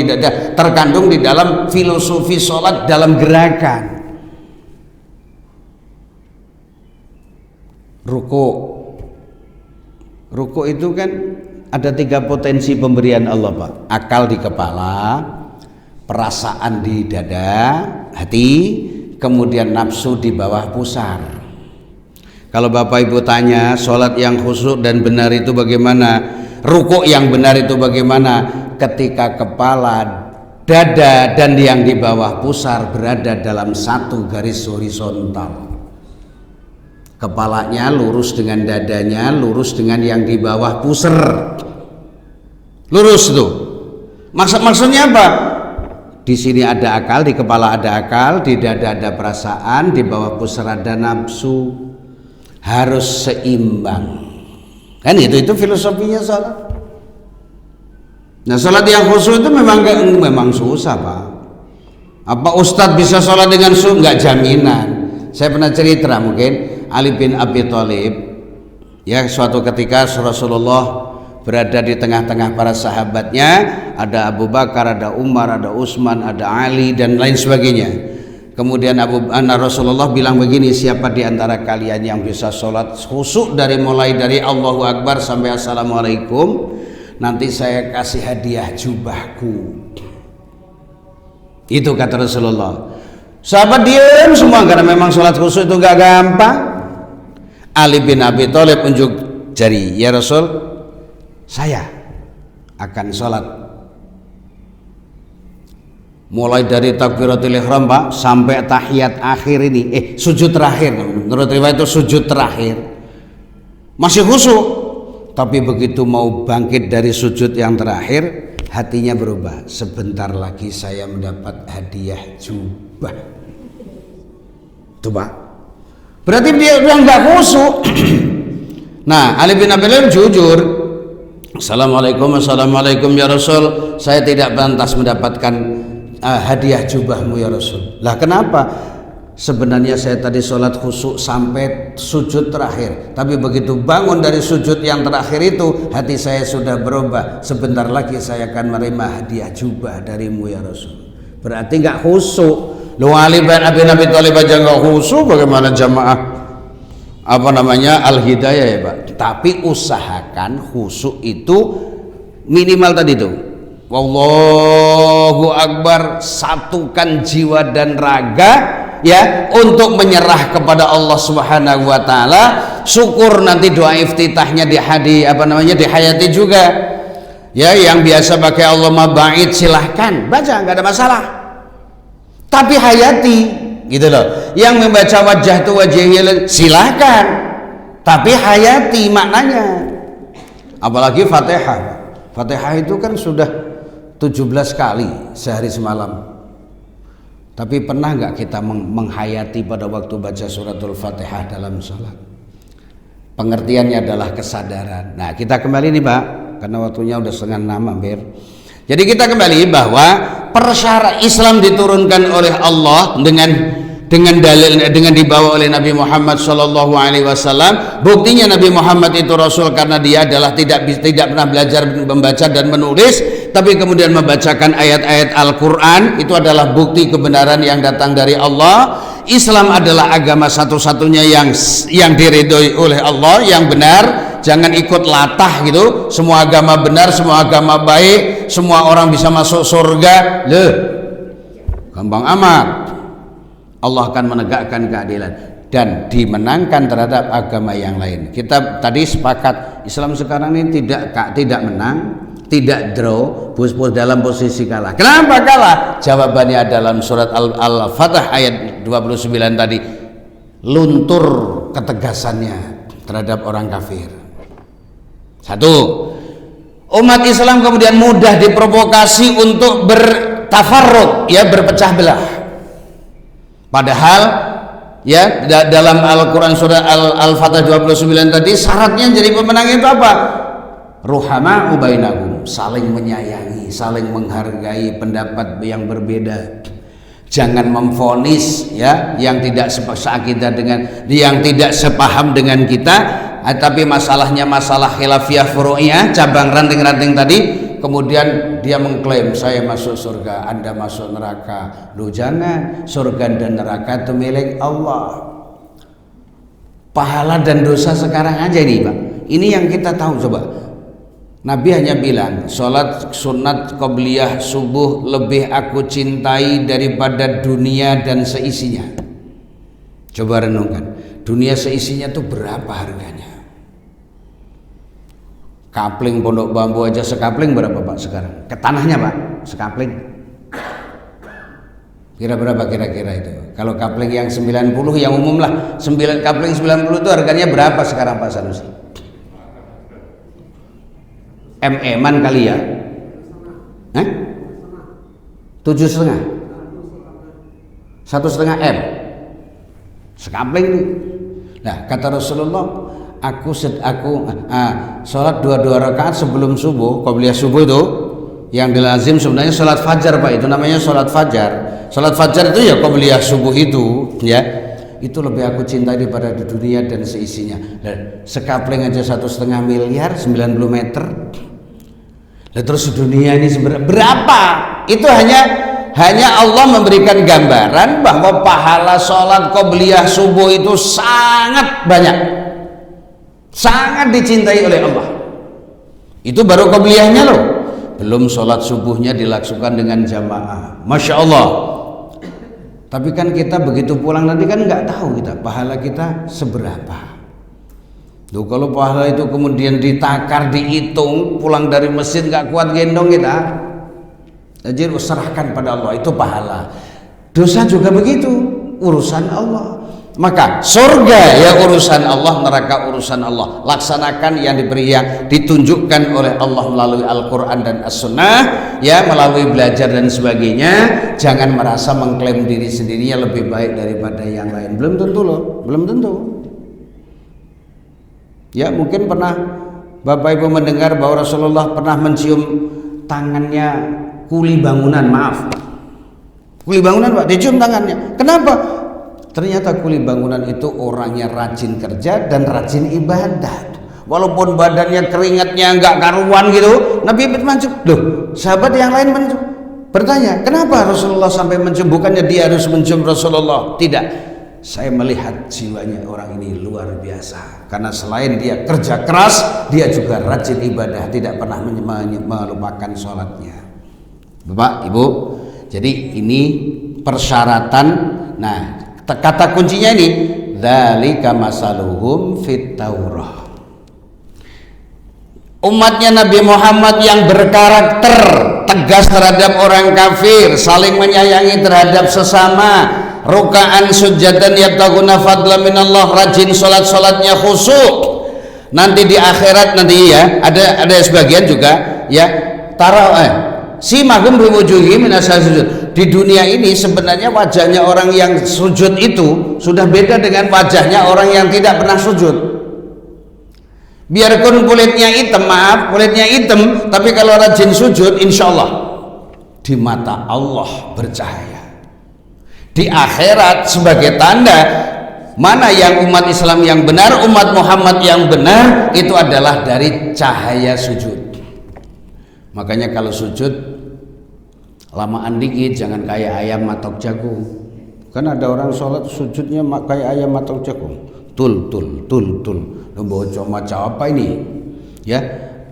di dalam filosofi sholat dalam gerakan. Ruku itu kan ada 3 potensi pemberian Allah Pak. Akal di kepala, perasaan di dada, hati, kemudian nafsu di bawah pusar. Kalau Bapak Ibu tanya sholat yang khusyuk dan benar itu bagaimana? Rukuk yang benar itu bagaimana? Ketika kepala, dada dan yang di bawah pusar berada dalam satu garis horizontal. Kepalanya lurus dengan dadanya, lurus dengan yang di bawah pusar. Lurus tuh. Maksudnya apa? Di sini ada akal, di kepala ada akal, di dada ada perasaan, di bawah pusar ada nafsu. Harus seimbang. Kan itu filosofinya salat. Nah, salat yang khusyuk itu memang susah, Pak. Apa Ustadz bisa salat dengan khusyuk? Enggak jaminan. Saya pernah cerita mungkin Ali bin Abi Thalib, ya, suatu ketika Rasulullah berada di tengah-tengah para sahabatnya, ada Abu Bakar, ada Umar, ada Utsman, ada Ali dan lain sebagainya. Kemudian Rasulullah bilang begini, siapa di antara kalian yang bisa sholat khusyuk mulai dari Allahu Akbar sampai Assalamualaikum, nanti saya kasih hadiah jubahku. Itu kata Rasulullah. Sahabat diam semua karena memang sholat khusyuk itu gak gampang. Ali bin Abi Thalib unjuk jari, ya Rasul, saya akan sholat mulai dari takbiratul ihram, Pak, sampai tahiyat akhir ini, sujud terakhir. Menurut riwayat itu sujud terakhir masih khusyuk, tapi begitu mau bangkit dari sujud yang terakhir, hatinya berubah. Sebentar lagi saya mendapat hadiah jubah. Itu, Pak, berarti dia udah nggak khusyuk. Nah, Ali bin Abi Thalib jujur, Assalamualaikum ya Rasul, saya tidak pantas mendapatkan hadiah jubahmu ya Rasul. Lah kenapa? Sebenarnya saya tadi sholat khusyuk sampai sujud terakhir, tapi begitu bangun dari sujud yang terakhir itu, hati saya sudah berubah. Sebentar lagi saya akan menerima hadiah jubah darimu ya Rasul. Berarti nggak khusyuk. Lu Ali bin Abi Thalib aja nggak khusyuk, bagaimana jamaah al-hidayah ya, Pak? Tapi usahakan khusyuk itu minimal tadi tuh, Wallahu Akbar, satukan jiwa dan raga, ya, untuk menyerah kepada Allah Subhanahu wa taala. Syukur nanti doa iftitahnya dihayati juga. Ya, yang biasa pakai Allahumma ba'id silahkan baca, nggak ada masalah. Tapi hayati, gitu loh. Yang membaca wajah tu wajhil silahkan, tapi hayati maknanya. Apalagi Fatihah. Fatihah itu kan sudah 17 kali sehari semalam. Tapi pernah nggak kita menghayati pada waktu baca suratul Fatihah dalam sholat? Pengertiannya adalah kesadaran. Nah, kita kembali nih, Pak, karena waktunya udah 5:30 hampir. Jadi kita kembali bahwa persyarat Islam diturunkan oleh Allah dengan dalil, dengan dibawa oleh Nabi Muhammad Shallallahu Alaihi Wasallam. Buktinya Nabi Muhammad itu Rasul karena dia adalah tidak pernah belajar membaca dan menulis, tapi kemudian membacakan ayat-ayat Al-Quran. Itu adalah bukti kebenaran yang datang dari Allah. Islam adalah agama satu-satunya yang diridhoi oleh Allah, yang benar. Jangan ikut latah gitu. Semua agama benar, semua agama baik, semua orang bisa masuk surga. Gampang amat. Allah akan menegakkan keadilan dan dimenangkan terhadap agama yang lain. Kita tadi sepakat Islam sekarang ini tidak menang, tidak draw, dalam posisi kalah. Kenapa kalah? Jawabannya dalam surat Al-Fatah ayat 29 tadi. Luntur ketegasannya terhadap orang kafir. Satu, umat Islam kemudian mudah diprovokasi untuk bertafarruq, ya, berpecah belah. Padahal ya dalam Al-Quran surah Al-Fatah 29 tadi syaratnya jadi pemenang itu apa? Ruhama'u bainahum, saling menyayangi, saling menghargai pendapat yang berbeda. Jangan memvonis, ya, yang tidak seakidah dengan, yang tidak sepaham dengan kita, tapi masalahnya masalah khilafiyah furu'iyah, cabang ranting-ranting tadi. Kemudian dia mengklaim saya masuk surga, Anda masuk neraka. Loh, jangan, surga dan neraka itu milik Allah. Pahala dan dosa sekarang aja nih, Pak. Ini yang kita tahu. Coba, Nabi hanya bilang sholat sunat qobliyah subuh lebih aku cintai daripada dunia dan seisinya. Coba renungkan, dunia seisinya itu berapa harganya? Kapling Pondok Bambu aja sekapling berapa Pak sekarang? Ke tanahnya Pak, sekapling. Kira berapa kira-kira itu? Kalau kapling yang 90 yang umum lah, kapling 90 itu harganya berapa sekarang Pak Sanusi? M-man kali ya? 7,5? 1,5 M sekapling ini. Nah kata Rasulullah, aku sholat 2 rakaat sebelum subuh, qabliyah subuh itu yang dilazim sebenarnya sholat fajar Pak, itu namanya sholat fajar. Sholat fajar itu ya qabliyah subuh itu ya, itu lebih aku cintai daripada di dunia dan seisinya. Dan sekapling aja 1,5 miliar 90 meter. Nah, terus dunia ini sebenarnya berapa? Itu hanya Allah memberikan gambaran bahwa pahala sholat qabliyah subuh itu sangat banyak, sangat dicintai oleh Allah. Itu baru qabliyahnya loh, belum sholat subuhnya dilakukan dengan jamaah. Masya Allah. Tapi kan kita begitu pulang nanti kan nggak tahu kita pahala kita seberapa. Loh, kalau pahala itu kemudian ditakar, dihitung, pulang dari masjid nggak kuat gendong kita, jadi serahkan pada Allah, itu pahala. Dosa juga begitu, urusan Allah. Maka surga ya urusan Allah, neraka urusan Allah. Laksanakan yang ditunjukkan oleh Allah melalui Al-Quran dan As-Sunnah, ya, melalui belajar dan sebagainya. Jangan merasa mengklaim diri sendirinya lebih baik daripada yang lain. Belum tentu loh, belum tentu. Ya, mungkin pernah Bapak Ibu mendengar bahwa Rasulullah pernah mencium tangannya kuli bangunan, maaf, kuli bangunan Pak, dicium tangannya. Kenapa? Ternyata kuli bangunan itu orangnya rajin kerja dan rajin ibadat. Walaupun badannya keringatnya nggak karuan gitu, Nabi mencium. Loh, sahabat yang lain bertanya, kenapa Rasulullah sampai mencium? Bukannya dia harus mencium Rasulullah? Tidak, saya melihat jiwanya orang ini luar biasa. Karena selain dia kerja keras, dia juga rajin ibadah, tidak pernah melupakan sholatnya. Bapak, Ibu, jadi ini persyaratan. Nah, kata kuncinya ini, dzalika masaluhum fit Taurah. Umatnya Nabi Muhammad yang berkarakter tegas terhadap orang kafir, saling menyayangi terhadap sesama, rukaan sujadan yabtaguna fadlan minallah, rajin salatnya khusyuk. Nanti di akhirat nanti ya, ada sebagian juga ya, si magum biwujuhi minasal sujud. Di dunia ini sebenarnya wajahnya orang yang sujud itu sudah beda dengan wajahnya orang yang tidak pernah sujud. Biarpun kulitnya hitam, tapi kalau rajin sujud, insya Allah di mata Allah bercahaya. Di akhirat sebagai tanda mana yang umat Islam yang benar, umat Muhammad yang benar, itu adalah dari cahaya sujud. Makanya kalau sujud lamaan dikit, jangan kayak ayam matok jagung. Kan ada orang sholat sujudnya kayak ayam matok jagung, tul. Bocah macam apa ini? Ya,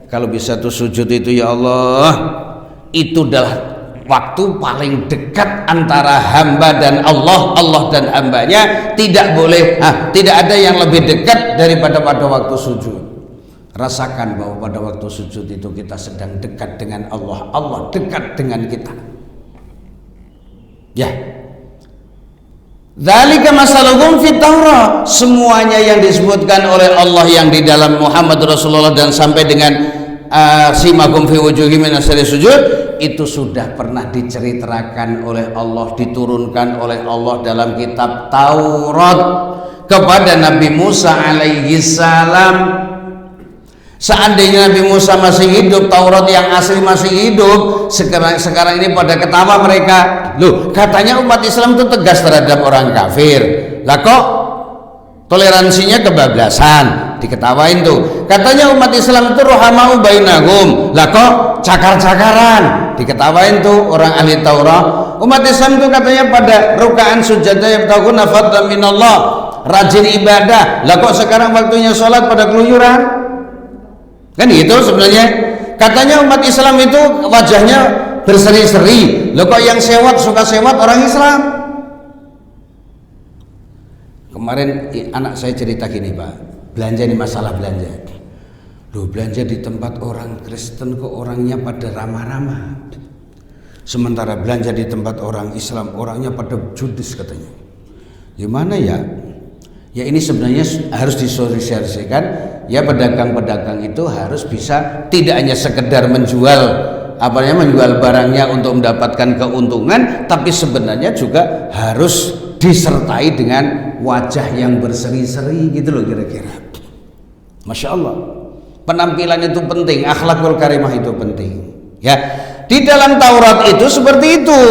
kalau bisa tuh sujud itu, ya Allah, itu adalah waktu paling dekat antara hamba dan Allah, Allah dan hambanya. Tidak boleh, tidak ada yang lebih dekat daripada pada waktu sujud. Rasakan bahwa pada waktu sujud itu kita sedang dekat dengan Allah, Allah dekat dengan kita. Ya, dzalika masaluhum fit Taurah. Semuanya yang disebutkan oleh Allah yang di dalam Muhammad Rasulullah dan sampai dengan simahum fi wujuhihim min asari sujud, itu sudah pernah diceritakan oleh Allah, diturunkan oleh Allah dalam kitab Taurat kepada Nabi Musa alaihi salam. Seandainya Nabi Musa masih hidup, Taurat yang asli masih hidup, sekarang ini pada ketawa mereka. Loh, katanya umat Islam itu tegas terhadap orang kafir. Lah kok toleransinya kebablasan, diketawain tuh. Katanya umat Islam itu rohamau bainahum. Lah kok cakar-cakaran, diketawain tuh orang ahli Taurat. Umat Islam itu katanya pada rukaan sujud yabtaguna fadlan minallah, rajin ibadah. Lah kok sekarang waktunya sholat pada keluyuran? Kan gitu sebenarnya. Katanya umat Islam itu wajahnya berseri-seri. Loh kok yang suka sewot orang Islam? Kemarin anak saya cerita gini Pak, belanja ini masalah belanja. Loh, belanja di tempat orang Kristen kok orangnya pada ramah-ramah, sementara belanja di tempat orang Islam orangnya pada judes katanya. Gimana ya? Ya ini sebenarnya harus disosialisasikan. Ya pedagang-pedagang itu harus bisa tidak hanya sekedar menjual menjual barangnya untuk mendapatkan keuntungan, tapi sebenarnya juga harus disertai dengan wajah yang berseri-seri gitu loh kira-kira. Masya Allah. Penampilan itu penting, akhlakul karimah itu penting. Ya, di dalam Taurat itu seperti itu.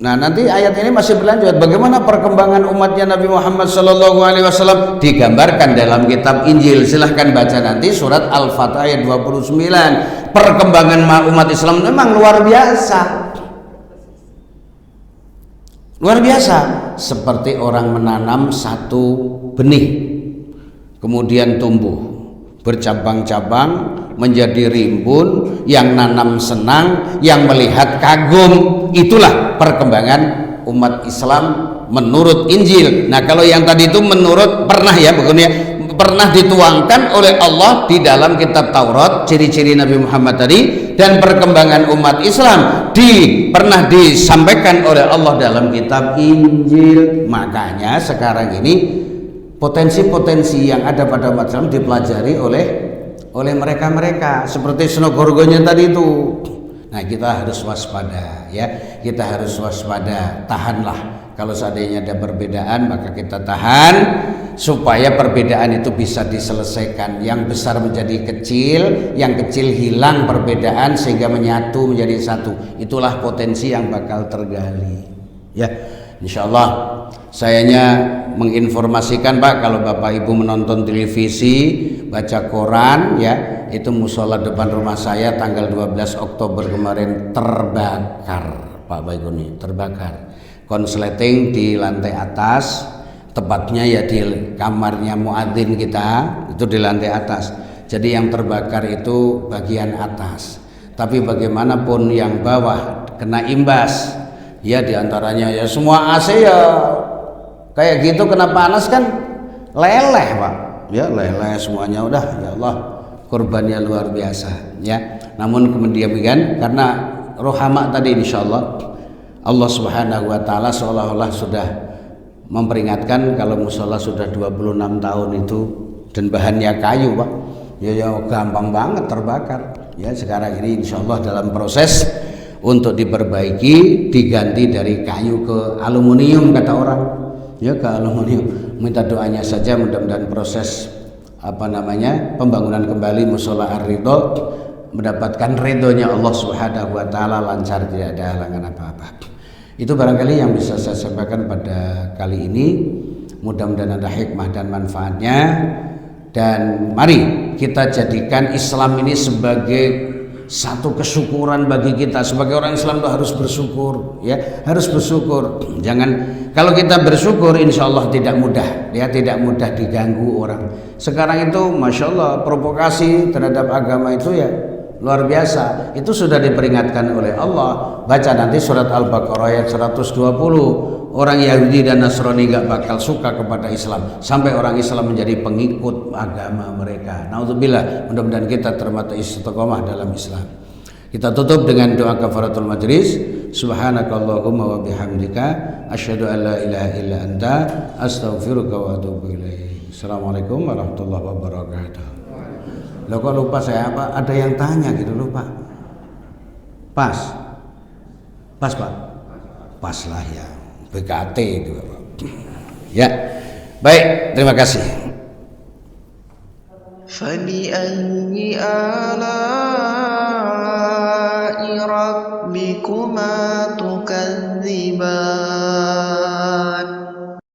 Nah, nanti ayat ini masih berlanjut. Bagaimana perkembangan umatnya Nabi Muhammad SAW digambarkan dalam kitab Injil. Silahkan baca nanti surat Al-Fatah ayat 29. Perkembangan umat Islam memang luar biasa. Luar biasa. Seperti orang menanam satu benih, kemudian tumbuh bercabang-cabang menjadi rimbun, yang nanam senang, yang melihat kagum. Itulah perkembangan umat Islam menurut Injil. Nah, kalau yang tadi itu menurut pernah dituangkan oleh Allah di dalam kitab Taurat, ciri-ciri Nabi Muhammad tadi, dan perkembangan umat Islam pernah disampaikan oleh Allah dalam kitab Injil. Makanya sekarang ini potensi-potensi yang ada pada umat Islam dipelajari oleh mereka-mereka seperti Snogorgonya tadi itu. Nah, kita harus waspada ya. Kita harus waspada, tahanlah. Kalau seandainya ada perbedaan maka kita tahan supaya perbedaan itu bisa diselesaikan. Yang besar menjadi kecil, yang kecil hilang perbedaan sehingga menyatu menjadi satu. Itulah potensi yang bakal tergali. Ya, insyaallah sayanya menginformasikan Pak, kalau Bapak Ibu menonton televisi, baca koran ya, itu musola depan rumah saya tanggal 12 Oktober kemarin terbakar Pak Baikuni, terbakar. Konsleting di lantai atas, tepatnya ya di kamarnya muadzin kita, itu di lantai atas. Jadi yang terbakar itu bagian atas, tapi bagaimanapun yang bawah kena imbas. Ya diantaranya ya semua AC ya kayak gitu kena panas kan leleh Pak, ya leleh semuanya. Udah ya Allah, korbannya luar biasa ya. Namun kemudian karena rohama tadi insyaallah Allah Subhanahu wa taala seolah-olah sudah memperingatkan kalau musola sudah 26 tahun itu dan bahannya kayu Pak, ya gampang banget terbakar. Ya sekarang ini insyaallah dalam proses untuk diperbaiki, diganti dari kayu ke aluminium kata orang. Ya ke aluminium. Minta doanya saja mudah-mudahan proses pembangunan kembali musola Ar-Ridho mendapatkan ridhonya Allah Subhanahu wa taala, lancar, tidak ada halangan apa-apa. Itu barangkali yang bisa saya sampaikan pada kali ini. Mudah-mudahan ada hikmah dan manfaatnya, dan mari kita jadikan Islam ini sebagai satu kesyukuran bagi kita. Sebagai orang Islam itu harus bersyukur ya, harus bersyukur. Jangan, kalau kita bersyukur insya Allah tidak mudah ya, tidak mudah diganggu orang. Sekarang itu Masya Allah provokasi terhadap agama itu ya luar biasa. Itu sudah diperingatkan oleh Allah. Baca nanti surat Al-Baqarah ayat 120. Orang Yahudi dan Nasrani gak bakal suka kepada Islam sampai orang Islam menjadi pengikut agama mereka. Naudzubillah, mudah-mudahan kita termata istiqomah dalam Islam. Kita tutup dengan doa kafaratul majlis. Subhanakallahumma wa bihamdika asyhadu an la ilaha illa anta astaghfiruka wa atubu ilaik. Assalamualaikum warahmatullahi wabarakatuh. Loh kok lupa saya apa? Ada yang tanya gitu, lupa. Pas Pak. Pas lah ya. BKT itu ya. Baik, terima kasih. فَبِأَيِّ آلَاءِ رَبِّكُمَا تُكَذِّبَانِ